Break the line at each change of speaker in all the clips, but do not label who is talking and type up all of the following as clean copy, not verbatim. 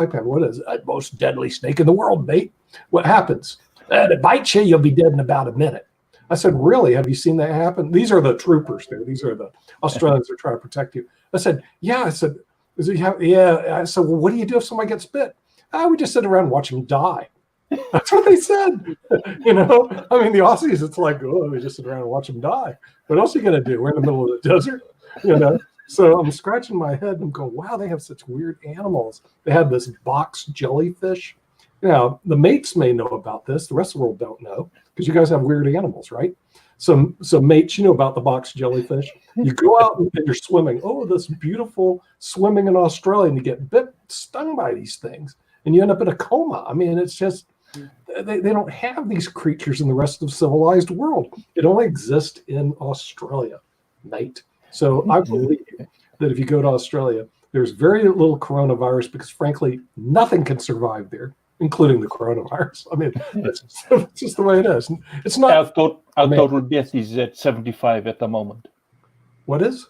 Saipan, what is the most deadly snake in the world, mate? What happens? It bites you, you'll be dead in about a minute. I said, really? Have you seen that happen? These are the troopers there. These are the Australians that are trying to protect you. I said, yeah. I said, yeah. I said, well, what do you do if somebody gets bit? We just sit around and watch them die. That's what they said. You know, I mean, the Aussies, it's like, oh, we just sit around and watch them die. What else are you going to do? We're in the middle of the desert, you know? So I'm scratching my head and going, wow, they have such weird animals. They have this box jellyfish. Now, the mates may know about this. The rest of the world don't know because you guys have weird animals, right? So mates, you know about the box jellyfish. You go out and you're swimming. Oh, this beautiful swimming in Australia, and you get stung by these things, and you end up in a coma. I mean, it's just, they don't have these creatures in the rest of the civilized world. It only exists in Australia, mate. So I believe that if you go to Australia, there's very little coronavirus because, frankly, nothing can survive there, including the coronavirus. I mean, it's just the way it is. It's not.
Our total death is at 75 at the moment.
What is?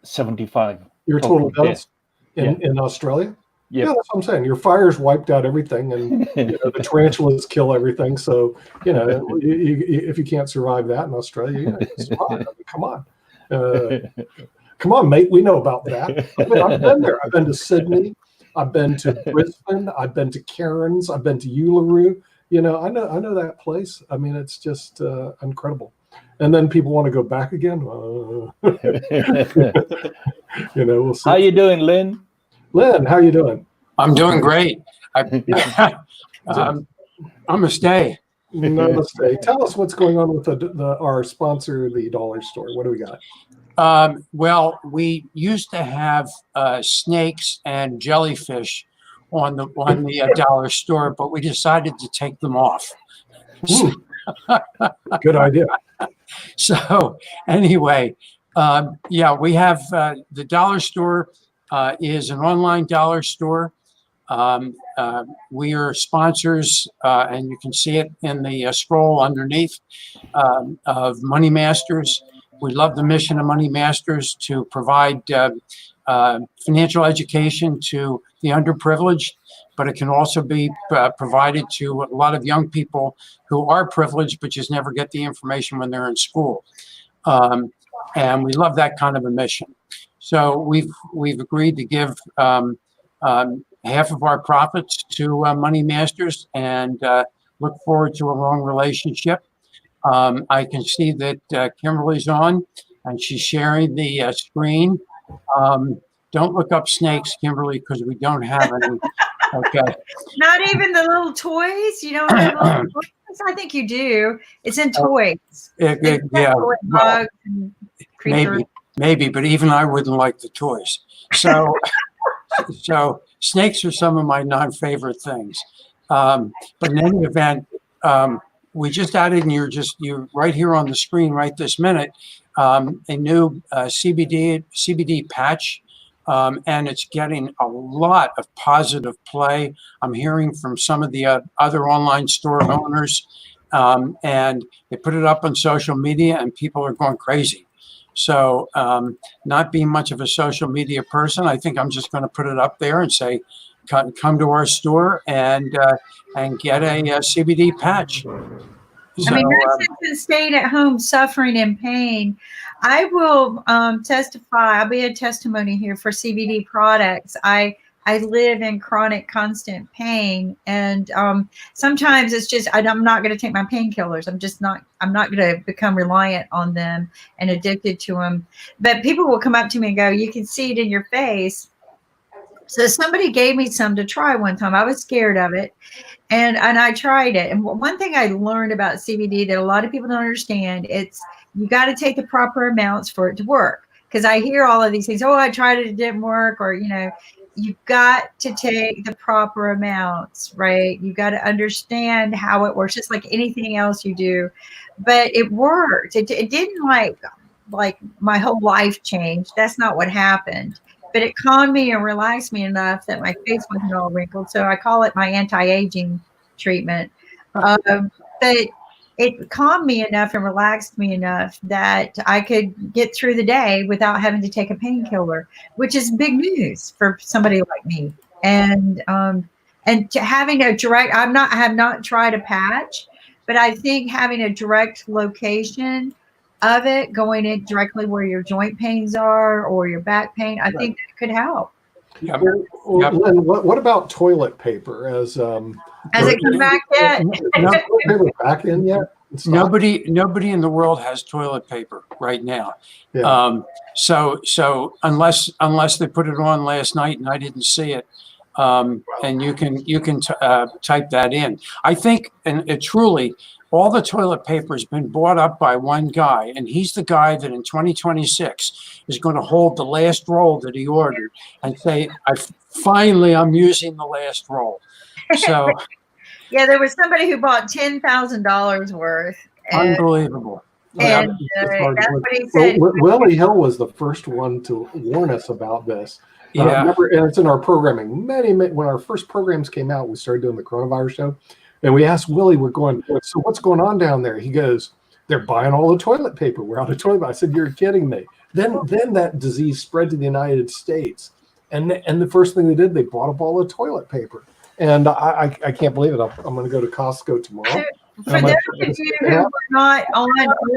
75.
Your total deaths in Australia?
Yep.
Yeah, that's what I'm saying. Your fires wiped out everything, and the tarantulas kill everything. So, if you can't survive that in Australia, you're gonna survive. I mean, come on. Come on, mate. We know about that. I mean, I've been there. I've been to Sydney. I've been to Brisbane. I've been to Cairns. I've been to Uluru. I know that place. I mean, it's just incredible. And then people want to go back again. We'll see.
How you doing, Lin?
Lin, how you doing?
I'm doing great. I'm a stay.
Namaste. Tell us what's going on with our sponsor, the Dollarstore. What do we got?
Well, we used to have snakes and jellyfish on the dollar store, but we decided to take them off.
Good idea.
So anyway, we have the dollar store is an online dollar store. We are sponsors, and you can see it in the scroll underneath of Money Masters. We love the mission of Money Masters to provide financial education to the underprivileged, but it can also be provided to a lot of young people who are privileged but just never get the information when they're in school. And we love that kind of a mission. So we've agreed to give half of our profits to Money Masters and look forward to a long relationship. I can see that Kimberly's on and she's sharing the screen. Don't look up snakes, Kimberly, because we don't have any. Okay.
Not even the little toys? You don't have little toys? I think you do. It's in toys.
Yeah.
Toy bugs and creatures.
Maybe, but even I wouldn't like the toys. So, so snakes are some of my non-favorite things. But in any event, we just added, and you're right here on the screen right this minute, a new CBD patch, and it's getting a lot of positive play. I'm hearing from some of the other online store owners, and they put it up on social media, and people are going crazy. So not being much of a social media person, I think I'm just going to put it up there and say, come to our store and get a CBD patch.
So, I mean, no sense in staying at home suffering and pain. I will testify. I'll be a testimony here for CBD products. I live in chronic, constant pain, and sometimes it's just I'm not going to take my painkillers. I'm not going to become reliant on them and addicted to them. But people will come up to me and go, "You can see it in your face." So somebody gave me some to try one time. I was scared of it, and I tried it. And one thing I learned about CBD that a lot of people don't understand, it's you got to take the proper amounts for it to work. Because I hear all of these things. Oh, I tried it, it didn't work, or you've got to take the proper amounts, right? You've got to understand how it works, just like anything else you do. But it worked. It didn't like my whole life changed. That's not what happened. But it calmed me and relaxed me enough that my face wasn't all wrinkled. So I call it my anti-aging treatment. But it calmed me enough and relaxed me enough that I could get through the day without having to take a painkiller, which is big news for somebody like me. And to having a direct, I have not tried a patch, but I think having a direct location of it going in directly where your joint pains are or your back pain, I think that could help.
Yep.
Well, Lynn, what about toilet paper?
Has it come back yet?
Toilet paper back in yet?
Nobody in the world has toilet paper right now.
Yeah.
So unless they put it on last night and I didn't see it, and you can type that in. I think, and it truly, all the toilet paper has been bought up by one guy, and he's the guy that in 2026 is going to hold the last roll that he ordered and say, I'm using the last roll. So
yeah, there was somebody who bought $10,000 worth.
Unbelievable.
And that's what he said.
Willie Hill was the first one to warn us about this.
Yeah.
Remember, and it's in our programming. When our first programs came out, we started doing the coronavirus show, and we asked Willie, we're going, so what's going on down there? He goes, they're buying all the toilet paper. We're out of toilet paper. I said, you're kidding me. Then that disease spread to the United States, and the first thing they did, they bought up all the toilet paper. And I can't believe it. I'm going to go to Costco tomorrow.
For those of you who were not on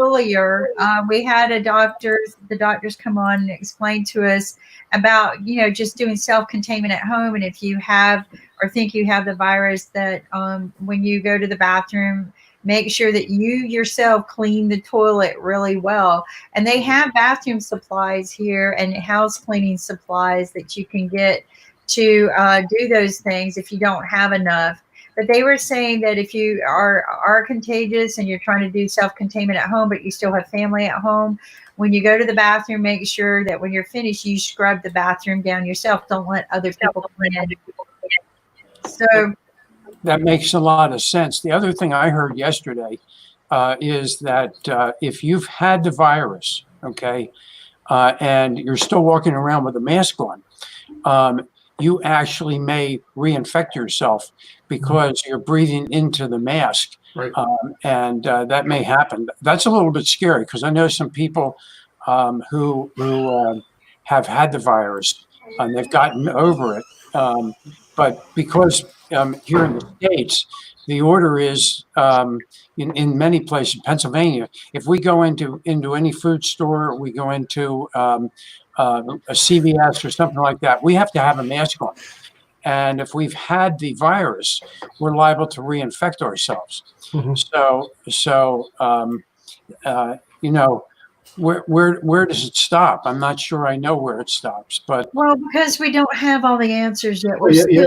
earlier, we had the doctors come on and explain to us about, just doing self-containment at home. And if you have or think you have the virus, that when you go to the bathroom, make sure that you yourself clean the toilet really well. And they have bathroom supplies here and house cleaning supplies that you can get to do those things if you don't have enough. But they were saying that if you are contagious and you're trying to do self-containment at home, but you still have family at home, when you go to the bathroom, make sure that when you're finished, you scrub the bathroom down yourself. Don't let other people come in. So
that makes a lot of sense. The other thing I heard yesterday is that if you've had the virus, okay, and you're still walking around with a mask on, you actually may reinfect yourself because you're breathing into the mask.
Right.
And that may happen. That's a little bit scary because I know some people who have had the virus and they've gotten over it. But because here in the States, the order is in many places, Pennsylvania, if we go into any food store, we go into a CVS or something like that, we have to have a mask on. And if we've had the virus, we're liable to reinfect ourselves.
Mm-hmm.
Where does it stop? I'm not sure I know where it stops, but
because we don't have all the answers yet.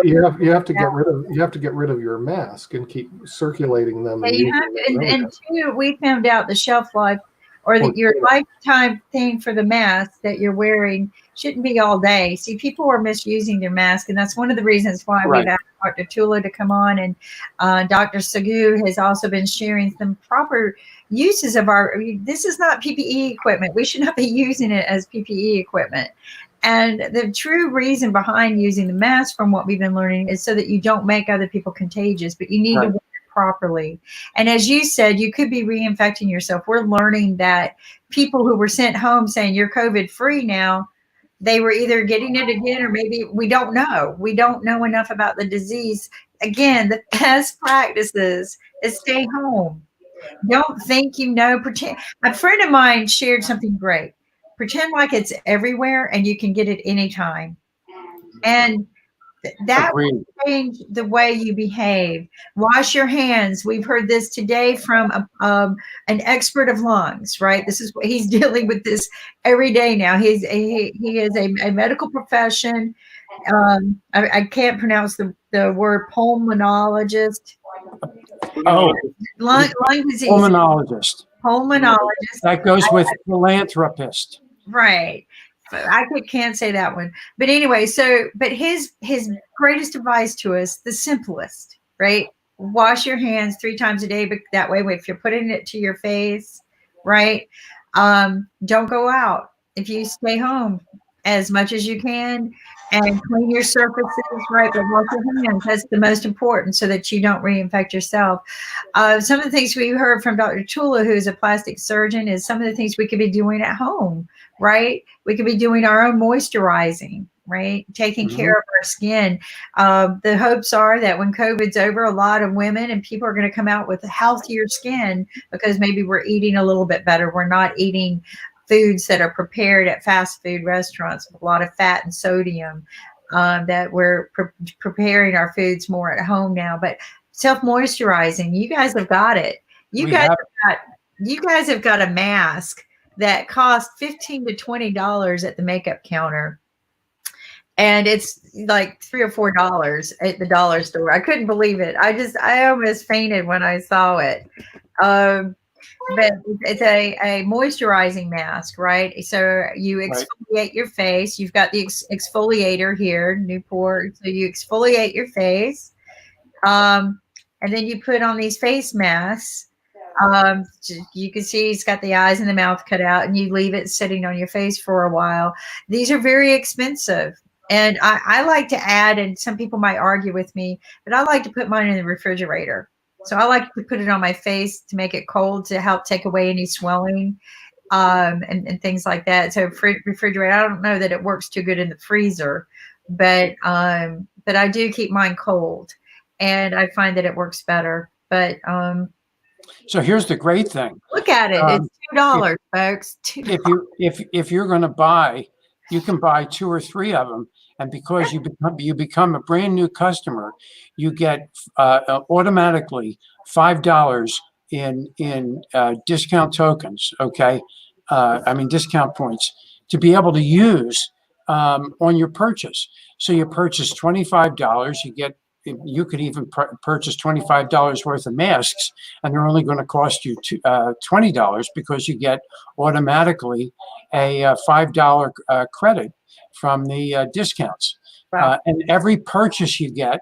You have to get rid of your mask and keep circulating them.
And two, we found out the shelf life or that your lifetime thing for the mask that you're wearing shouldn't be all day. See, people are misusing their mask, and that's one of the reasons why we've asked Dr. Tula to come on, and Dr. Sagu has also been sharing some proper uses of this is not PPE equipment. We should not be using it as PPE equipment. And the true reason behind using the mask, from what we've been learning, is so that you don't make other people contagious, but you need to wear it properly. And as you said, you could be reinfecting yourself. We're learning that people who were sent home saying you're COVID free now, they were either getting it again, or maybe we don't know. We don't know enough about the disease. Again, the best practices is stay home. Don't think pretend. A friend of mine shared something great. Pretend like it's everywhere and you can get it anytime. And that will change the way you behave. Wash your hands. We've heard this today from an expert of lungs, right? This is what he's dealing with this every day now. He is a medical profession. I can't pronounce the word pulmonologist. Lung disease.
Pulmonologist.
That
goes with philanthropist.
Right. I can't say that one. But anyway, but his greatest advice to us, the simplest, right? Wash your hands 3 times a day, but that way, if you're putting it to your face, right? Don't go out. If you stay home as much as you can and clean your surfaces, right? But wash your hands. That's the most important, so that you don't reinfect yourself. Some of the things we heard from Dr. Tula, who's a plastic surgeon, is some of the things we could be doing at home, right? We could be doing our own moisturizing, right? Taking care of our skin. The hopes are that when COVID's over, a lot of women and people are going to come out with healthier skin because maybe we're eating a little bit better. We're not eating foods that are prepared at fast food restaurants with a lot of fat and sodium. That we're preparing our foods more at home now. But self-moisturizing, you guys have got it. You guys have got a mask that costs $15 to $20 at the makeup counter. And it's like $3 or $4 at the dollar store. I couldn't believe it. I almost fainted when I saw it. But it's a moisturizing mask, right? So you exfoliate your face. You've got the exfoliator here, Newport. So you exfoliate your face. And then you put on these face masks. You can see it's got the eyes and the mouth cut out, and you leave it sitting on your face for a while. These are very expensive. And I like to add, and some people might argue with me, but I like to put mine in the refrigerator. So I like to put it on my face to make it cold to help take away any swelling and things like that. So refrigerator, I don't know that it works too good in the freezer, but I do keep mine cold, and I find that it works better. But
so here's the great thing.
Look at it. It's $2, folks.
If you're going to buy, you can buy 2 or 3 of them, and because you become a brand new customer, you get automatically $5 in discount tokens. Okay, I mean discount points to be able to use on your purchase. So you purchase $25, you could even purchase $25 worth of masks, and they're only going to cost you $20 because you get automatically a $5 credit from the discounts.
Wow.
And every purchase you get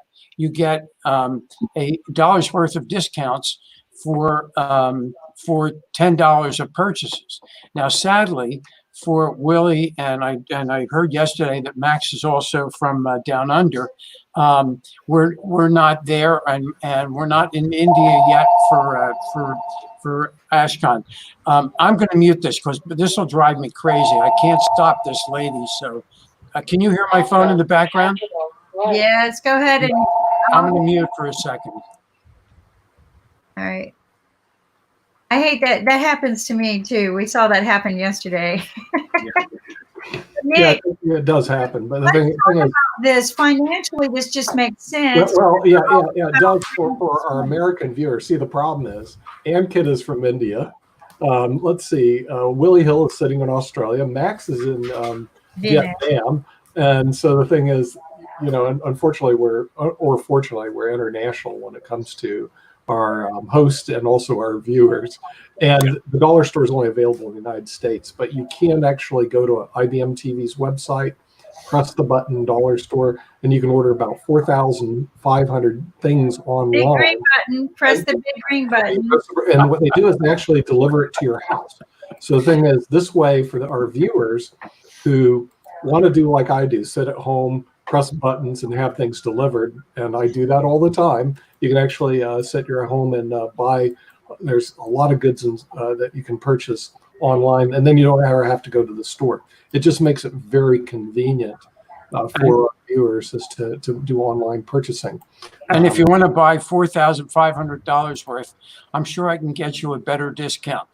a dollar's worth of discounts for $10 of purchases. Now, sadly, for Willie, and I heard yesterday that Max is also from down under. We're not there, and we're not in India yet for Ashcon. I'm going to mute this because this will drive me crazy. I can't stop this lady. So, can you hear my phone in the background?
Yes, go ahead and.
I'm going to mute for a second.
All right. I hate that. That happens to me too. We saw that happen yesterday.
Yeah, it does happen. But the thing is,
this financially, this just makes sense.
Well, yeah, it does for our American viewers. See, the problem is, Kid is from India. Let's see, Willie Hill is sitting in Australia. Max is in Vietnam. And so the thing is, unfortunately, fortunately, we're international when it comes to our hosts and also our viewers. And the Dollar Store is only available in the United States, but you can actually go to IBM TV's website, press the button Dollar Store, and you can order about 4,500 things online.
Big green button, press the big green button.
And what they do is they actually deliver it to your house. So the thing is, this way for our viewers who want to do like I do, sit at home, press buttons and have things delivered, and I do that all the time. You can actually sit at your home and buy. There's a lot of goods that you can purchase online, and then you don't ever have to go to the store. It just makes it very convenient for our viewers as to do online purchasing.
And if you want to buy $4,500 worth, I'm sure I can get you a better discount.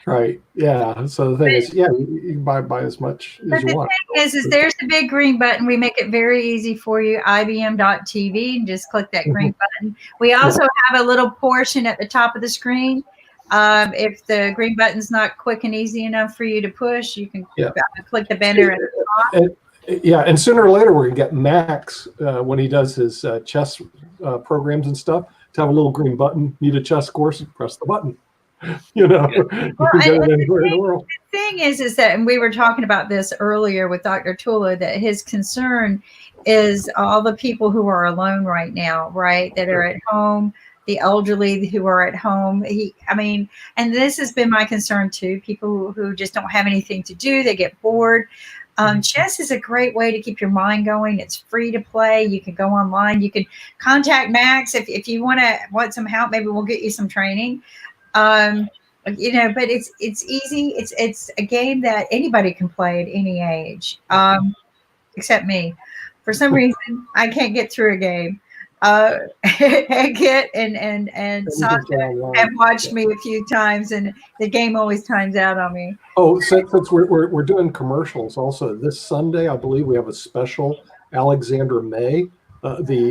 Right. Yeah. So the thing is, you can buy as much as you want.
The thing is there's the big green button. We make it very easy for you. IBM.TV, and just click that green button. We also have a little portion at the top of the screen. If the green button's not quick and easy enough for you to push, you can click the banner at the top.
And sooner or later we're gonna get Max when he does his chess programs and stuff to have a little green button. Need a chess course? Press the button. You can get it anywhere in the world.
The thing is that, and we were talking about this earlier with Dr. Tula, that his concern is all the people who are alone right now, right? That are at home, the elderly who are at home. And this has been my concern too. People who just don't have anything to do, they get bored. Chess is a great way to keep your mind going. It's free to play. You can go online. You can contact Max if you want some help. Maybe we'll get you some training. But it's easy. It's a game that anybody can play at any age. except me. For some reason, I can't get through a game. Kit and Sasha have watched me a few times, and the game always times out on me.
Oh, since we're doing commercials also, this Sunday, I believe we have a special Alexandra May, the